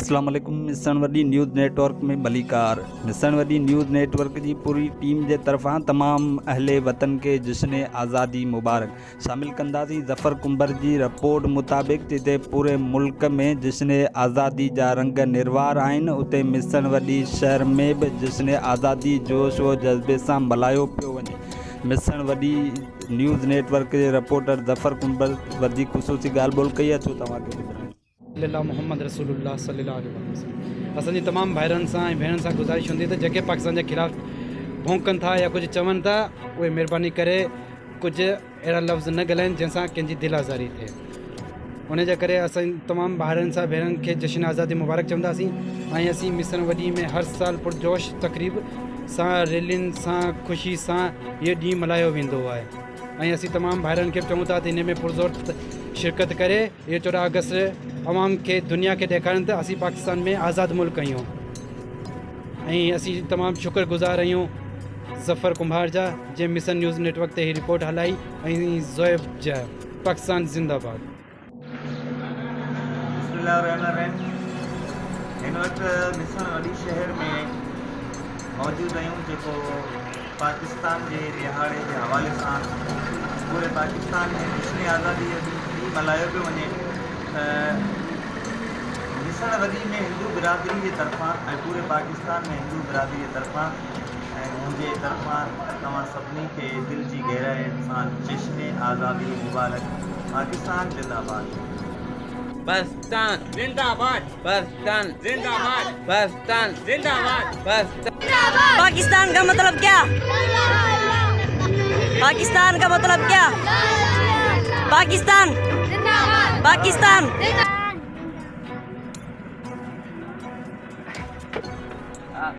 अस्सलाम वालेकुम। मिशन वडी न्यूज़ नेटवर्क में भलीकार। मिशन वडी न्यूज़ नेटवर्क की पूरी टीम के तरफा तमाम अहले वतन के जश्न आज़ादी मुबारक शामिल कंदासीं। ज़फ़र कुंबर की रिपोर्ट मुताबिक जिते पूरे मुल्क में जश्न आज़ादी जा रंग निर्वार आहिनि, उते मिशन वडी शहर में भी जश्न आज़ादी जोश व जज़्बे से मल्हायो पियो वञे। मिशन वडी न्यूज़ नेटवर्क के रिपोर्टर ज़फ़र कुंबर वधी ख़ुसूसी ॻाल्हि ॿोल कई आहे। छो तव्हांखे ॿुधायो अल्लाह मोहम्मद रसूलुल्लाह सल्लल्लाहु अलैहि वसल्लम। असांजी तमाम भाइरनि सां ऐं भेणनि सां गुज़ारिश हूंदी त जेके पाकिस्तान के खिलाफ़ भौंकनि था या कुछ चवनि था, उहे महिरबानी करे कुछ अहिड़ा लफ़्ज़ न ॻाल्हाइनि जंहिंसां कंहिंजी दिलि आज़ारी थिए। उन जे करे असां तमाम भाइरनि सां भेणनि खे जश्न आज़ादी मुबारक चवंदासीं। ऐं असीं मिशन वडी में हर साल पुरजोश तक़रीब सां रैलियुनि सां ख़ुशी सां इहो ॾींहुं मल्हायो वेंदो आहे। ऐं असीं तमाम भाइरनि खे चऊं था त इन में पुरज़ोर शिरकत करे इहो 14 अगस्त अवाम के दुनिया के ॾेखारनि त असीं पाकिस्तान में आज़ाद मुल्क आहियूं। ऐं असीं तमामु शुक्रगुज़ार आहियूं ज़फ़र कुंभार जा, जंहिं मिशन न्यूज़ नेटवर्क ते हीअ रिपोर्ट हलाई। ऐं ज़ोएब जा पाकिस्तान ज़िंदाबाद। हिन वक़्तु मिशन वडी शहर में मौजूदु आहियूं, जेको पाकिस्तान के रिहाड़े के हवाले से पूरे पाकिस्तान में जश्न आज़ादी ॾींहुं मल्हायो पियो वञे। मिशन वडी में हिंदू बिरादरी के तरफा ऐं पूरे पाकिस्तान में हिंदू बिरादरी के तरफा ऐं मुंहिंजे तरफा तव्हां सभिनी खे दिल की गहराई सां जश्न आज़ादी मुबारक। पाकिस्तान जिंदाबाद। पाकिस्तान जिंदाबाद। पाकिस्तान जिंदाबाद। पाकिस्तान जिंदाबाद। पाकिस्तान का मतलब क्या? पाकिस्तान का मतलब क्या? पाकिस्तान पाकिस्तान